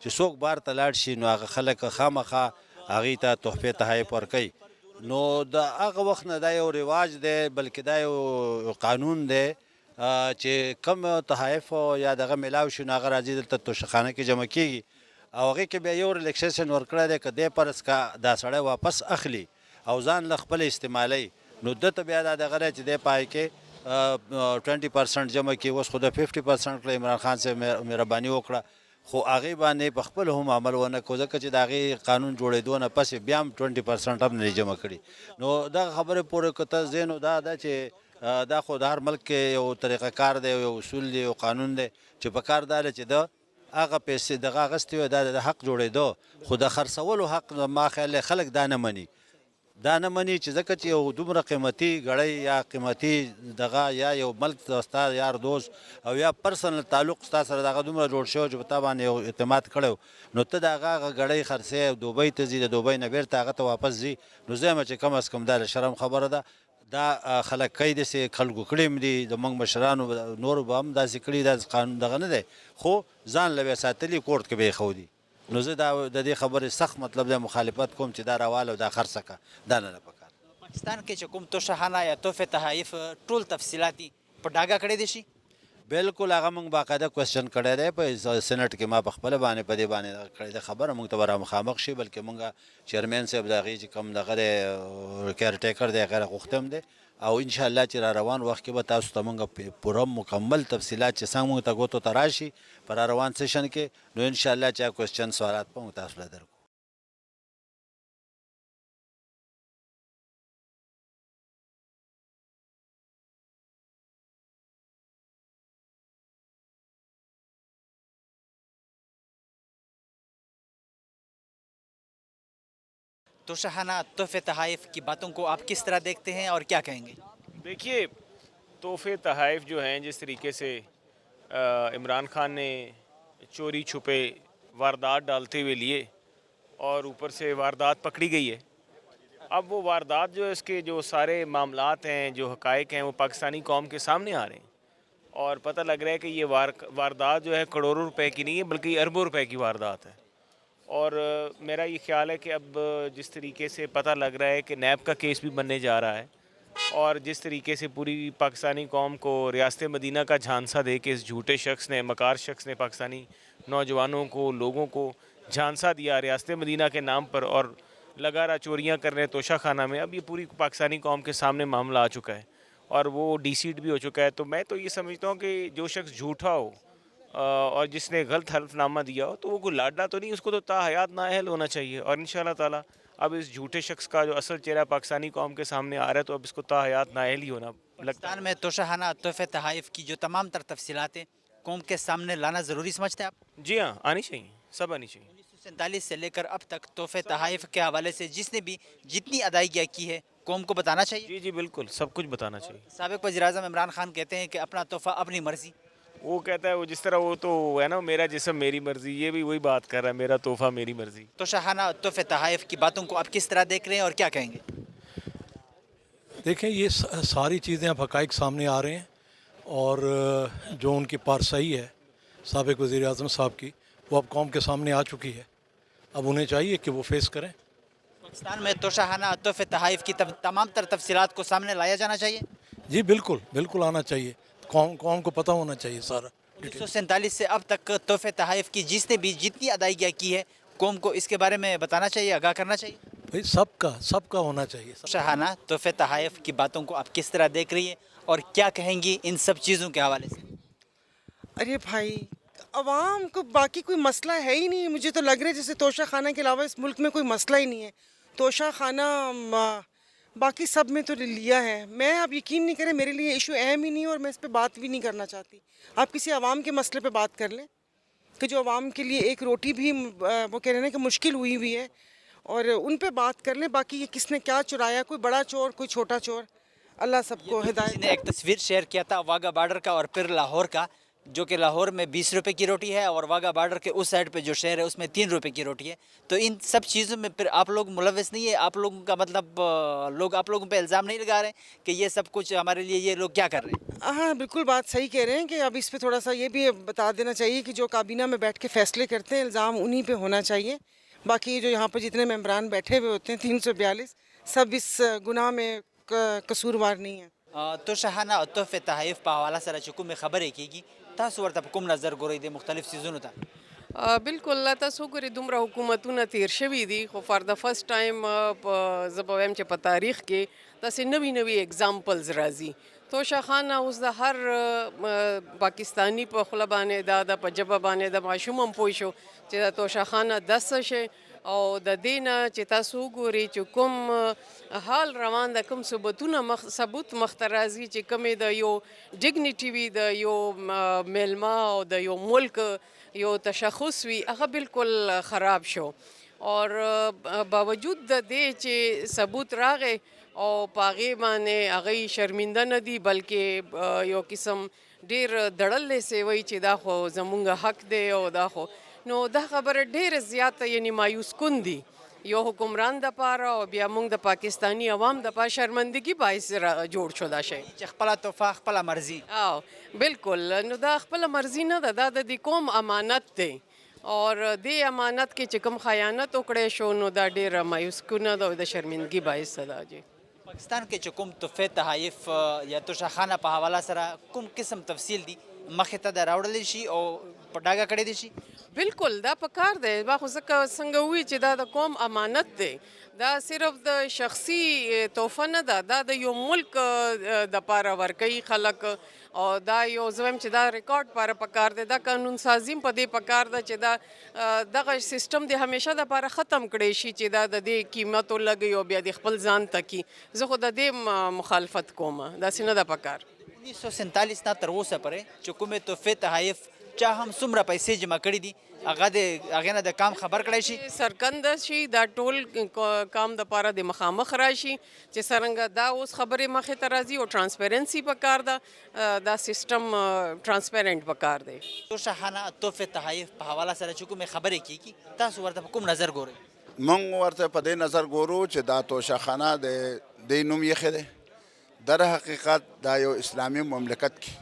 Speaker 16: چې څوک بار ته لاړ شي نو هغه خلک خامخا هغې ته تحفې تحایف ورکوي. نو د هغه وخت نه دا یو رواج دی، بلکې دا یو قانون دی چې کم تحایف یا دغه میلاو شي نو هغه راځي دلته توشخانه کې جمع کېږي، او هغې کې بیا یو ریلیکسیشن ورکړی دی که دی پرس که دا سړی واپس اخلي او ځان له خپله استعمالوي، نو ده ته بیا دا دغه دی چې دی پای کې 20% جمع کړي. اوس خو د 50% کړه عمران خان صاحب مهرباني وکړه، خو هغې باندې په خپل هم عمل ونه کړو، ځکه چې د هغې قانون جوړېدو نه پسې بیا هم 20% هم نه جمع کړي. نو دغه خبرې پورې که ته ځې نو دا ده چې دا خو د هر ملک کې یو طریقه کار دی، یو اصول دی، یو قانون دی چې په کار دا دی چې د هغه پیسې دغه اخیستې وي دا د حق جوړېدو خو د خرڅولو حق ما خیال دی خلک دا نه مني چې ځکه چې یو دومره قیمتي ګړی یا قیمتي دغه یا یو ملک ستا یار دوست او یا پرسنل تعلق ستا سره دغه دومره جوړ شوی چې په تا باندې یو اعتماد کړی نو ته د هغه ګړی خرڅې دوبۍ ته ځي د دوبۍ نه بیرته هغه ته واپس ځي نو زه یم چې کم از کم دا د شرم خبره ده دا خلک کوي داسې خلکو کړي هم دي زموږ مشرانو نورو به هم داسې کړي دا قانون دغه نه دی خو ځان له به یې ساتلي کورټ کې به یې ښودي نو زه دا د دې خبرې سخت مطلب دی مخالفت کوم چې دا راواله او دا خرڅه کړه دا نه ده پکار
Speaker 1: پاکستان کې چې کوم توشهخانه یا تحفې تحایف ټول تفصیلاتي په ډاګه کړی دی شي
Speaker 16: بالکل هغه موږ باقاعده کوېسچن کړی دی په سینټ کې ما په خپله باندې په دې باندې کړی دی خبره موږ ته به را مخامخ شي بلکې موږ چیرمین صاحب د هغې چې کوم دغه دی کیرټیکر دی هغه راغوښتی هم دی او انشاءالله چې را روان وخت کې به تاسو ته موږ پوره مکمل تفصیلات چې څنګه موږ ته ګوتو ته راشي په را روان سیشن کې نو انشاءالله چې هغه کوېسچن سوالات به موږ تاسو له درکو
Speaker 1: توشهخانہ تحفے تحائف کی باتوں کو آپ کس طرح دیکھتے ہیں اور کیا کہیں گے
Speaker 17: دیکھیے تحفے تحائف جو ہیں جس طریقے سے عمران خان نے چوری چھپے واردات ڈالتے ہوئے لیے اور اوپر سے واردات پکڑی گئی ہے اب وہ واردات جو ہے اس کے جو سارے معاملات ہیں جو حقائق ہیں وہ پاکستانی قوم کے سامنے آ رہے ہیں اور پتہ لگ رہا ہے کہ یہ واردات جو ہے کروڑوں روپے کی نہیں ہے بلکہ یہ اربوں روپے کی واردات ہے اور میرا یہ خیال ہے کہ اب جس طریقے سے پتہ لگ رہا ہے کہ نیب کا کیس بھی بننے جا رہا ہے اور جس طریقے سے پوری پاکستانی قوم کو ریاست مدینہ کا جھانسا دے کے اس جھوٹے شخص نے مکار شخص نے پاکستانی نوجوانوں کو لوگوں کو جھانسا دیا ریاست مدینہ کے نام پر اور لگا رہا چوریاں کر رہے ہیں توشہخانہ میں اب یہ پوری پاکستانی قوم کے سامنے معاملہ آ چکا ہے اور وہ ڈی سیٹ بھی ہو چکا ہے تو میں تو یہ سمجھتا ہوں کہ جو شخص جھوٹا ہو اور جس نے غلط حلف نامہ دیا ہو تو وہ کوئی لاڈلا تو نہیں اس کو تو تا حیات نااہل ہونا چاہیے اور انشاءاللہ تعالیٰ اب اس جھوٹے شخص کا جو اصل چہرہ پاکستانی قوم کے سامنے آ رہا ہے تو اب اس کو تا حیات نااہل ہی ہونا لگتا ہے
Speaker 1: پاکستان میں توشہخانہ تحفے تحائف کی جو تمام تر تفصیلات ہیں قوم کے سامنے لانا ضروری سمجھتے ہیں آپ
Speaker 17: جی ہاں آنی چاہیے سب آنی چاہیے
Speaker 1: 1947 سے لے کر اب تک تحفے تحائف کے حوالے سے جس نے بھی جتنی ادائیگیاں کی ہے قوم کو بتانا چاہیے
Speaker 17: جی جی بالکل سب کچھ بتانا چاہیے
Speaker 1: سابق وزیراعظم عمران خان کہتے ہیں کہ اپنا تحفہ اپنی مرضی
Speaker 17: وہ کہتا ہے وہ جس طرح وہ تو ہے نا میرا جسم میری مرضی یہ بھی وہی بات کر رہا ہے میرا تحفہ میری مرضی
Speaker 1: توشہخانہ تحفے تحائف کی باتوں کو آپ کس طرح دیکھ رہے ہیں اور کیا کہیں گے
Speaker 18: دیکھیں یہ ساری چیزیں اب حقائق سامنے آ رہے ہیں اور جو ان کی پارسائی ہے سابق وزیر اعظم صاحب کی وہ اب قوم کے سامنے آ چکی ہے اب انہیں چاہیے کہ وہ فیس کریں
Speaker 1: پاکستان میں توشہخانہ تحفے تحائف کی تمام تر تفصیلات کو سامنے لایا جانا چاہیے
Speaker 18: جی بالکل بالکل آنا چاہیے قوم کو پتہ ہونا چاہیے سارا
Speaker 1: 1947 سے اب تک تحفے تحائف کی جس نے بھی جتنی ادائیگیاں کی ہے قوم کو اس کے بارے میں بتانا چاہیے آگاہ کرنا چاہیے
Speaker 18: بھائی سب کا ہونا چاہیے
Speaker 1: توشہخانہ تحفے تحائف کی باتوں کو آپ کس طرح دیکھ رہی ہیں اور کیا کہیں گی ان سب چیزوں کے حوالے سے
Speaker 19: ارے بھائی عوام کو باقی کوئی مسئلہ ہے ہی نہیں مجھے تو لگ رہا ہے جیسے توشہخانہ کے علاوہ اس ملک میں کوئی مسئلہ ہی نہیں ہے توشہخانہ باقی سب میں تو لیا ہے میں آپ یقین نہیں کریں میرے لیے ایشو اہم ہی نہیں اور میں اس پہ بات بھی نہیں کرنا چاہتی آپ کسی عوام کے مسئلے پہ بات کر لیں کہ جو عوام کے لیے ایک روٹی بھی وہ کہہ رہے ہیں کہ مشکل ہوئی ہوئی ہے اور ان پہ بات کر لیں باقی یہ کس نے کیا چرایا کوئی بڑا چور کوئی چھوٹا چور اللہ سب کو ہدایت
Speaker 1: نے ایک تصویر شیئر کیا تھا واگا بارڈر کا اور پھر لاہور کا جو کہ لاہور میں 20 روپے کی روٹی ہے اور واگا بارڈر کے اس سائڈ پہ جو شہر ہے اس میں 3 روپے کی روٹی ہے تو ان سب چیزوں میں پھر آپ لوگ ملوث نہیں ہے آپ لوگوں کا مطلب لوگ آپ لوگوں پہ الزام نہیں لگا رہے ہیں کہ یہ سب کچھ ہمارے لیے یہ لوگ کیا کر رہے ہیں
Speaker 19: ہاں بالکل بات صحیح کہہ رہے ہیں کہ اب اس پہ تھوڑا سا یہ بھی بتا دینا چاہیے کہ جو کابینہ میں بیٹھ کے فیصلے کرتے ہیں الزام انہی پہ ہونا چاہیے باقی جو یہاں پر جتنے ممبران بیٹھے ہوئے ہوتے ہیں 342 سب اس گناہ میں قصوروار نہیں ہیں
Speaker 1: توشہخانہ تحفے تحائف په حواله سره چې کومې خبرې کېږي تاسو ورته په کوم نظر ګورئ د مختلف سیزونو ته
Speaker 20: بالکل تاسو ګورئ دومره حکومتونه تیر شوي دي خو فار د فرست ټایم زه به وایم چې په تاریخ کې داسې نوي نوي اگزامپلز راځي توشہخانہ اوس د هر پاکستانی په خوله باندې دا په ژبه باندې د ماشوم هم پوه شو چې دا توشہخانہ د څه شی او د دې نه چې تاسو وګورئ چې کوم حال روان ده، کوم ثبوت مخته راځي چې کومې د یو ډیګنیټي وي، د یو میلمه او د یو ملک یو تشخص وي، هغه بالکل خراب شو. اور باوجود د دې چې ثبوت راغی او په هغې باندې هغوی شرمنده نه دي، بلکې یو قسم ډېر دړلې سیوی چې دا خو زمونږ حق دی او دا خو، نو دا خبره ډېره زیاته یعنی مایوس کن دي یو حکمران د پاره او بیا موږ د پاکستانی عوام د پاره شرمندگی باعث جوړ شو دا شی
Speaker 1: چې خپله تحفه خپله مرضي.
Speaker 20: بالکل، نو دا خپله مرضي نه ده، دا د دې قوم امانت دی، اور دې امانت کې چې کوم خیانت وکړی شو نو دا ډېره مایوس کنه ده او د شرمندګي باعث ده. جی
Speaker 1: پاکستان کې چې کوم تحفې تحایف یا توشاخانه په حواله سره کوم قسم تفصیل دي مخې ته د راوړلی شي او په ډاګه کړی دی شي؟
Speaker 20: بالکل دا پکار دی، ما خو څنګه ووي چې دا د قوم امانت دی، دا صرف د شخصي تحفه نه ده، دا د یو ملک د پاره ورکوي خلک، او دا یو زه وایم چې دا ریکارډ پاره پکار دی، دا قانون سازیم په دې پکار ده چې دا دغه سیستم د همیشه دپاره ختم کړی شي چې دا د دې قیمت ولګوي او بیا د خپل ځان تکي. زه خو د دې مخالفت کوم، داسې نه ده پکار.
Speaker 1: 1947 نه تر اوسه پورې چې کومې تحفې تحایف چا هم څومره پیسې جمع کړي دي هغې نه د کام خبر کړی شي،
Speaker 20: سرکنده شي، دا ټول کام دپاره د مخامخ راشي چې څرنګه دا اوس خبرې مخې ته راځي او ټرانسپیرنسي پکار ده، دا سیسټم ټرانسپیرنټ پکار دی.
Speaker 1: توشاخانه تحفې تحایف په حواله سره چې کومې خبرې کېږي تاسو ورته په کوم نظر ګورئ؟
Speaker 2: موږ ورته په دې نظر ګورو چې دا توشاخانه د دې نوم یې ښه دی، در حقیقت دا یو اسلامي مملکت کې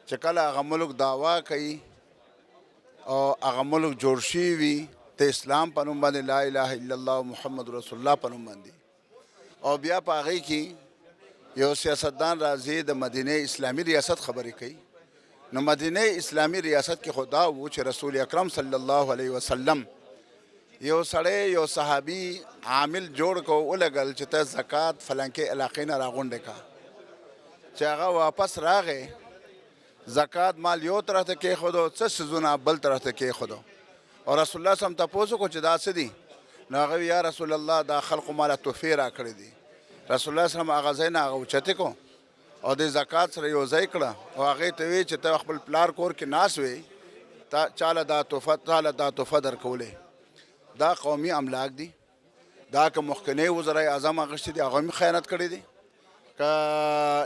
Speaker 2: چې کله هغه ملک دعوا کوي او هغه ملک جوړ شوي وي د اسلام په نوم باندې لا اله الا الله محمد رسول الله په نوم باندې، او بیا په هغې کې یو سیاستدان راځي د مدینه اسلامي ریاست خبرې کوي، نو مدینه اسلامي ریاست کې خو دا و چې رسول اکرم صلی الله علیه وسلم یو سړی یو صحابي عامل جوړ کو ولګل چې ته زکات فلانکې علاقې نه راغونډې کا، چې هغه واپس راغی زکات مال یو طرف ته کېښودو، څه څیزونه بل طرف ته کېښودو، او رسول الله صلی الله علیه وسلم تپوس وکړو چې دا څه دي، نو هغه یا رسول الله دا خلقو ماله تحفې راکړې دي. رسول الله صلی الله علیه وسلم هغه ځای نه هغه اوچتې کړو او د زکات سره یو ځای کړه او هغې ته وی چې ته خپل پلار کور کې ناست وې چاله دا تحفه درکولې. دا قومي املاک دي، دا که مخکنی وزرای اعظم اغشتي دي هغه هم خیانت کړی دي، که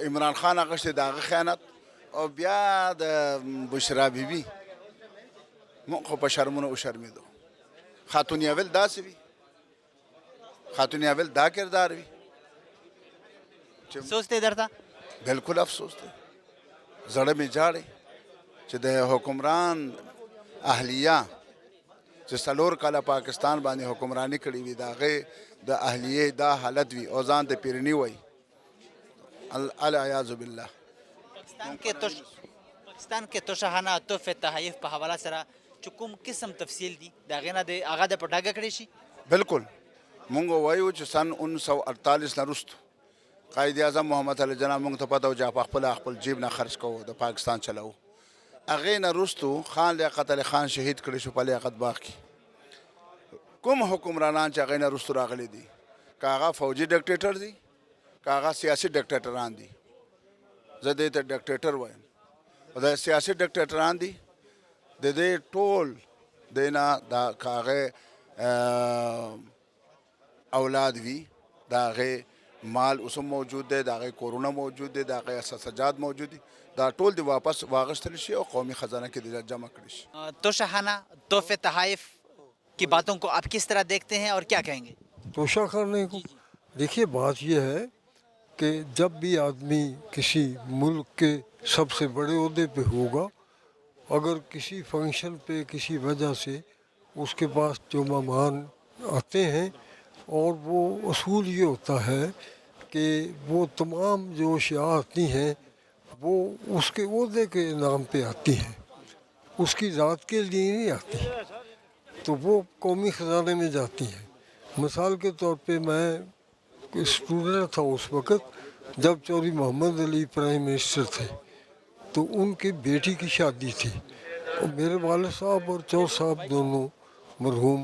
Speaker 2: عمران خان اغشتي د هغه خیانت، او بیا د بشرا بیبي موږ خو په شرمونو وشرمېدو. خاتون یاول داسې وي، خاتون یاول دا کردار وي،
Speaker 1: افسوس دی درته؟
Speaker 2: بالکل افسوس دی، زړه مې جاړي چې د حکمران اهلیه چې 4 کاله پاکستان باندې حکمرانی کړې وي د هغې د اهلیې دا حالت وي او ځان ته پیرني وایي، العیاذ بالله.
Speaker 1: پاکستان کې توشاخانه تحفې تحایف په حواله سره چې کوم قسم تفصیل دي د هغې نه هغه د په ډاګه کړی شي؟
Speaker 2: بالکل مونږ وایو چې سن 1948 نه وروستو قائد اعظم محمد علي جناح مونږ ته پته و چې په خپل جیب نه خرج کوو د پاکستان چلوو، هغې نه وروستو خان لیاقت علي خان شهید کړی شو په لیاقت باغ کې. کوم حکمرانان چې هغې نه وروستو راغلي دي، که هغه فوجي ډکټیټر دي که هغه سیاسي ډکټیټران دي، زه دې ته ډکټیټر وایم، او د سیاسي ډکټیټران دي د دې ټول دی نه دا که هغې اولاد وي د هغې مال اوس هم موجود دی، د هغې کورونه موجود دی، د هغې اساسجات موجود دي، دا ټول د واپس واغشتل شي او قومي خزانه کې د جمع کړي شي.
Speaker 1: توشاخانه تحفې تحائف کی باتوں کو آپ کس طرح دیکھتے ہیں اور کیا کہیں گے؟
Speaker 3: توشاخانے کو دیکھیے بات یہ ہے کہ جب بھی آدمی کسی ملک کے سب سے بڑے عہدے پہ ہوگا، اگر کسی فنکشن پہ کسی وجہ سے اس کے پاس جو مہمان آتے ہیں، اور وہ اصول یہ ہوتا ہے کہ وہ تمام جو اشیاء آتی ہیں وہ اس کے عہدے کے نام پہ آتی ہیں، اس کی ذات کے لیے نہیں آتی، تو وہ قومی خزانے میں جاتی ہیں. مثال کے طور پہ میں اسٹوڈنٹ تھا اس وقت جب چودھری محمد علی پرائم منسٹر تھے، تو ان کی بیٹی کی شادی تھی، اور میرے والد صاحب اور چور صاحب دونوں مرحوم